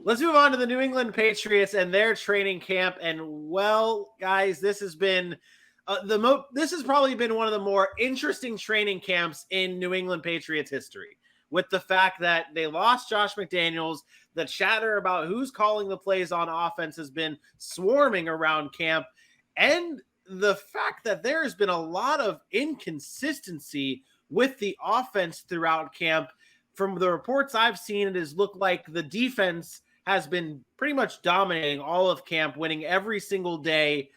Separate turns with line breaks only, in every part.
Let's move on to the New England Patriots and their training camp. And well, guys, this has been this has probably been one of the more interesting training camps in New England Patriots history. With the fact that they lost Josh McDaniels, the chatter about who's calling the plays on offense has been swarming around camp, and the fact that there has been a lot of inconsistency with the offense throughout camp. From the reports I've seen, it has looked like the defense has been pretty much dominating all of camp, winning every single day.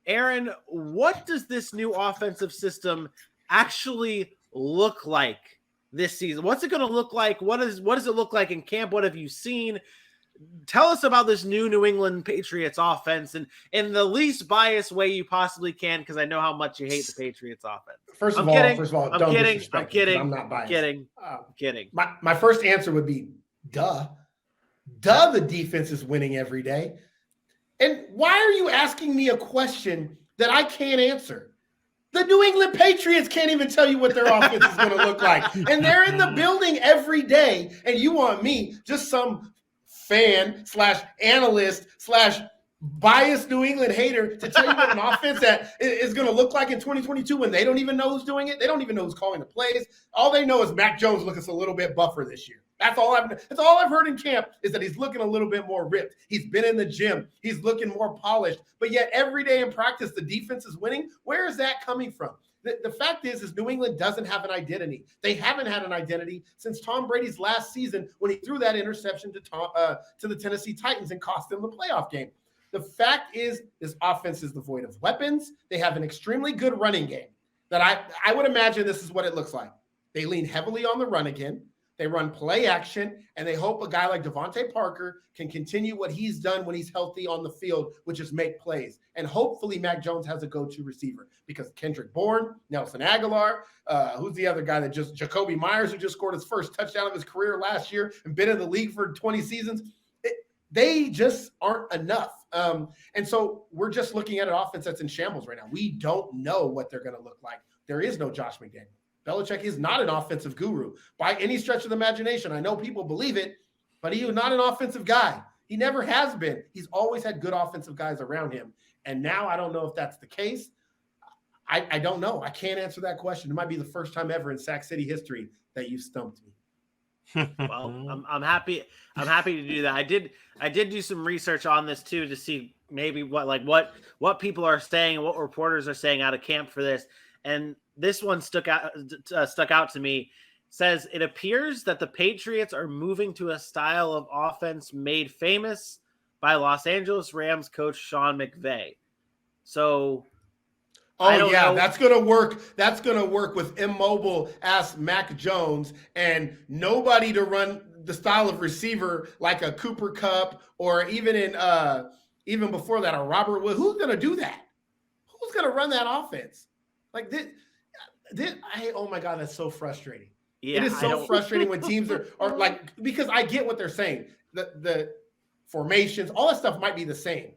Aaron, what does this new offensive system actually look like this season? What's it going to look like? What does it look like in camp? What have you seen? Tell us about this new England Patriots offense, and in the least biased way you possibly can, because I know how much you hate the Patriots offense.
First of all, don't disrespect me, I'm not biased.
I'm kidding.
My first answer would be, duh, the defense is winning every day. And why are you asking me a question that I can't answer? The New England Patriots can't even tell you what their offense is going to look like. And they're in the building every day. And you want me, just some fan / analyst / biased New England hater, to tell you what an offense that is going to look like in 2022 when they don't even know who's doing it? They don't even know who's calling the plays. All they know is Mac Jones looking a little bit buffer this year. That's all I've heard in camp, is that he's looking a little bit more ripped. He's been in the gym. He's looking more polished. But yet every day in practice, the defense is winning. Where is that coming from? The fact is New England doesn't have an identity. They haven't had an identity since Tom Brady's last season, when he threw that interception to the Tennessee Titans and cost them the playoff game. The fact is, this offense is devoid of weapons. They have an extremely good running game that I would imagine this is what it looks like. They lean heavily on the run again. They run play action, and they hope a guy like Devontae Parker can continue what he's done when he's healthy on the field, which is make plays. And hopefully Mac Jones has a go-to receiver, because Kendrick Bourne, Nelson Aguilar, who's the other guy Jacoby Myers, who just scored his first touchdown of his career last year and been in the league for 20 seasons. They just aren't enough. And so we're just looking at an offense that's in shambles right now. We don't know what they're going to look like. There is no Josh McDaniels. Belichek is not an offensive guru by any stretch of the imagination. I know people believe it, but he is not an offensive guy. He never has been. He's always had good offensive guys around him. And now I don't know if that's the case. I don't know. I can't answer that question. It might be the first time ever in Sac City history that you stumped me.
Well, I'm happy to do that. I did do some research on this too, to see maybe what people are saying, what reporters are saying out of camp for this. And this one stuck out to me. Says it appears that the Patriots are moving to a style of offense made famous by Los Angeles Rams coach Sean McVay. So,
that's gonna work. That's gonna work with immobile ass Mac Jones and nobody to run the style of receiver like a Cooper Kupp, or even before that, a Robert Wood. Who's gonna do that? Who's gonna run that offense? Like this, oh my God, that's so frustrating. Yeah, it is so frustrating when teams are like, because I get what they're saying. The formations, all that stuff might be the same,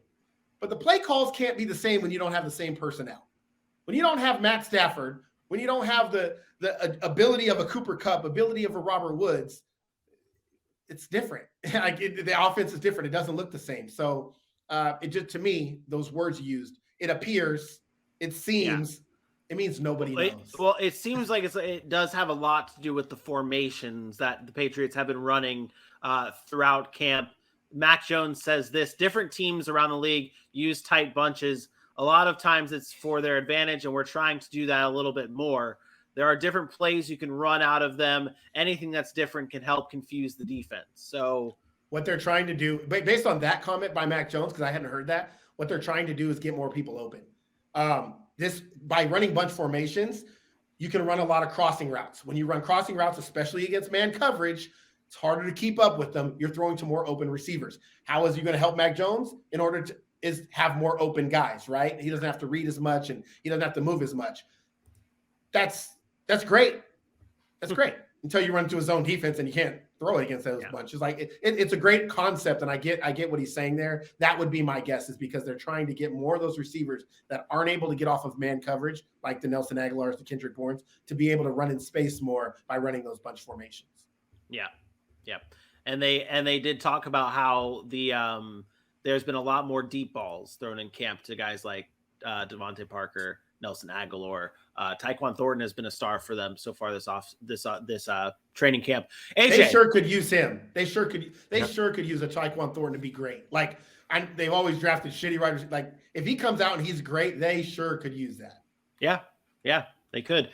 but the play calls can't be the same when you don't have the same personnel. When you don't have Matt Stafford, when you don't have the ability of a Cooper Kupp, ability of a Robert Woods, it's different. The offense is different. It doesn't look the same. So it just, to me, those words used, it appears, it seems. Yeah. It means nobody knows.
It seems like it does have a lot to do with the formations that the Patriots have been running throughout camp. Mac Jones says this: different teams around the league use tight bunches. A lot of times it's for their advantage, and we're trying to do that a little bit more. There are different plays you can run out of them. Anything that's different can help confuse the defense. So
what they're trying to do, based on that comment by Mac Jones, because I hadn't heard that, what they're trying to do is get more people open. By running bunch formations, you can run a lot of crossing routes. When you run crossing routes, especially against man coverage, it's harder to keep up with them. You're throwing to more open receivers. How is you going to help Mac Jones? In order to have more open guys, right? He doesn't have to read as much and he doesn't have to move as much. That's great. That's great until you run into a zone defense and you can't throw it against those bunches. Like it's a great concept, and I get what he's saying there. That would be my guess, is because they're trying to get more of those receivers that aren't able to get off of man coverage, like the Nelson Aguilars, the Kendrick Bournes, to be able to run in space more by running those bunch formations.
Yeah. And they did talk about how there's been a lot more deep balls thrown in camp to guys like Devontae Parker, Nelson Aguilar. Tyquan Thornton has been a star for them so far this training camp. AJ,
they sure could use him. They sure could use a Tyquan Thornton to be great. Like they've always drafted shitty writers. Like if he comes out and he's great, they sure could use that.
Yeah, they could.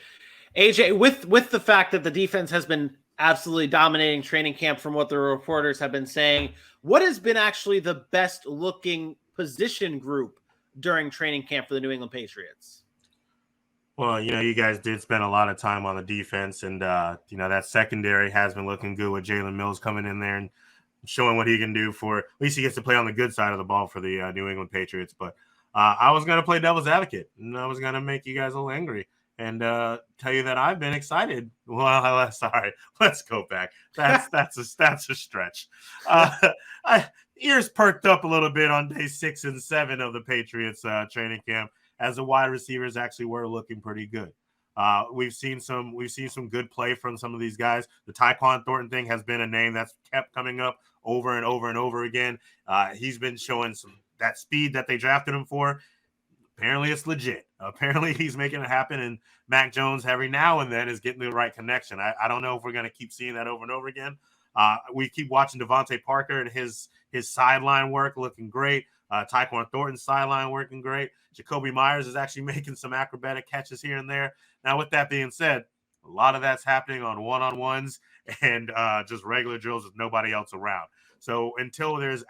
AJ, with the fact that the defense has been absolutely dominating training camp from what the reporters have been saying, what has been actually the best looking position group during training camp for the New England Patriots?
Well, you guys did spend a lot of time on the defense, and that secondary has been looking good with Jalen Mills coming in there and showing what he can do for, at least he gets to play on the good side of the ball for the New England Patriots. But I was going to play devil's advocate, and I was going to make you guys a little angry and tell you that I've been excited. Well, sorry, let's go back. That's a stretch. Ears perked up a little bit on day 6 and 7 of the Patriots training camp, as the wide receivers actually were looking pretty good. We've seen some good play from some of these guys. The Tyquan Thornton thing has been a name that's kept coming up over and over and over again. He's been showing that speed that they drafted him for. Apparently it's legit. Apparently he's making it happen, and Mac Jones every now and then is getting the right connection. I don't know if we're going to keep seeing that over and over again. We keep watching Devontae Parker and his sideline work looking great. Tyquan Thornton's sideline working great. Jacoby Myers is actually making some acrobatic catches here and there. Now, with that being said, a lot of that's happening on one-on-ones and just regular drills with nobody else around. So until there's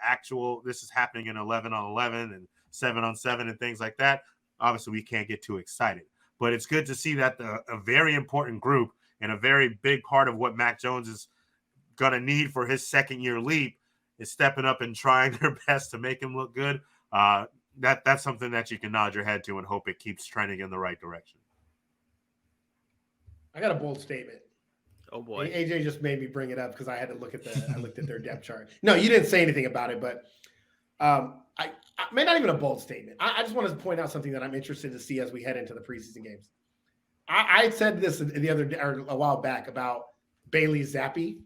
this is happening in 11-on-11 and 7-on-7 and things like that, obviously we can't get too excited. But it's good to see that a very important group and a very big part of what Mac Jones is going to need for his second-year leap is stepping up and trying their best to make him look good. That's something that you can nod your head to and hope it keeps trending in the right direction.
I got a bold statement.
Oh boy.
AJ just made me bring it up because I looked at their depth chart. No, you didn't say anything about it, but I may not even a bold statement. I just wanted to point out something that I'm interested to see as we head into the preseason games. I said this the other day or a while back about Bailey Zappi.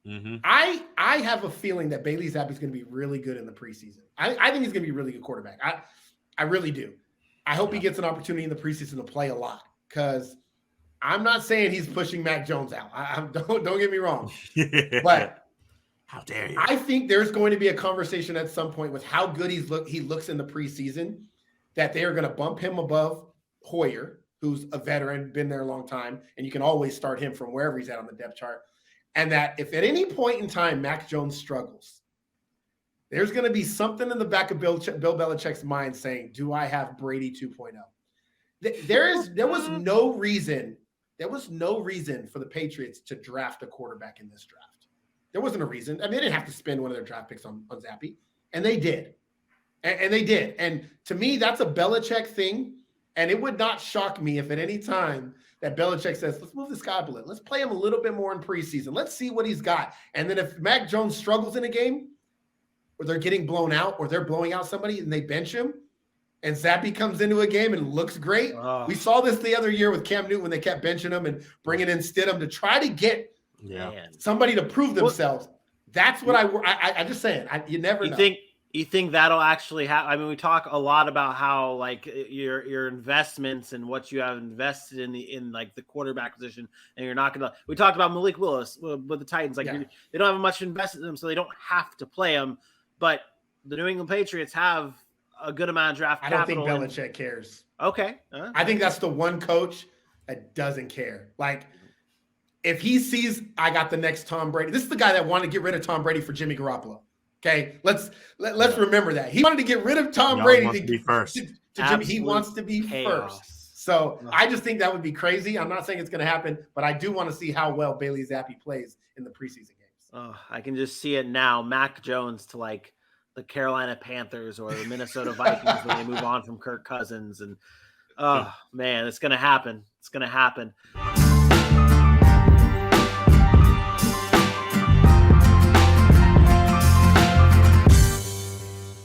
Mm-hmm. I have a feeling that Bailey Zappi is going to be really good in the preseason. I think he's going to be a really good quarterback. I really do. I hope he gets an opportunity in the preseason to play a lot, because I'm not saying he's pushing Mac Jones out. Don't get me wrong. But
how dare you?
I think there's going to be a conversation at some point with how good he looks in the preseason, that they are going to bump him above Hoyer, who's a veteran, been there a long time, and you can always start him from wherever he's at on the depth chart. And that if at any point in time Mac Jones struggles, there's going to be something in the back of Bill Belichick's mind saying, do I have Brady 2.0? There was no reason for the Patriots to draft a quarterback in this draft. There wasn't a reason. I mean, they didn't have to spend one of their draft picks on Zappi, and they did. And they did. And to me, that's a Belichick thing. And it would not shock me if at any time that Belichick says, let's move this guy a little. Let's play him a little bit more in preseason. Let's see what he's got. And then if Mac Jones struggles in a game, or they're getting blown out, or they're blowing out somebody and they bench him, and Zappi comes into a game and looks great. We saw this the other year with Cam Newton when they kept benching him and bringing in Stidham to try to get somebody to prove themselves. That's what I'm just saying. You never know.
You think that'll actually happen? I mean, we talk a lot about how like your investments and what you have invested in like the quarterback position, and you're not gonna. We talked about Malik Willis with the Titans. Like they don't have much invested in them, so they don't have to play him. But the New England Patriots have a good amount of draft capital.
I don't think Belichick cares.
Okay,
I think that's the one coach that doesn't care. Like if he sees I got the next Tom Brady, this is the guy that wanted to get rid of Tom Brady for Jimmy Garoppolo. Okay, let's remember that. He wanted to get rid of Tom Brady to be first. He wants to be first. So I just think that would be crazy. I'm not saying it's going to happen, but I do want to see how well Bailey Zappi plays in the preseason games.
Oh, I can just see it now. Mac Jones to like the Carolina Panthers or the Minnesota Vikings when they move on from Kirk Cousins. And oh man, it's going to happen. It's going to happen.